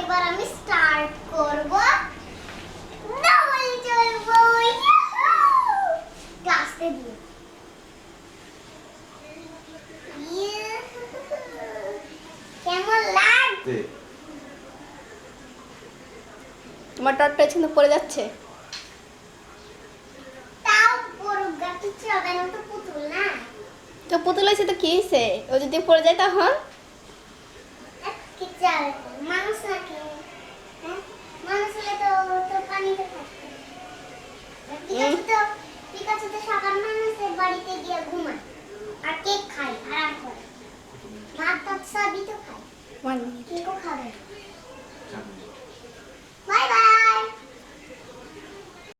এবার আমি স্টার্ট করব। ডাবল চলবো, ক্লাসে দিয়ে কেমন লাগছে? তোমার টটটা কিন্তু পড়ে যাচ্ছে। তাও পড়ুগা, কিছু হবে না, তো পুতুল না। তো পুতুল হয়েছে তো কি হয়েছে? ও যদি পড়ে যায় তখন কিছু হবে না।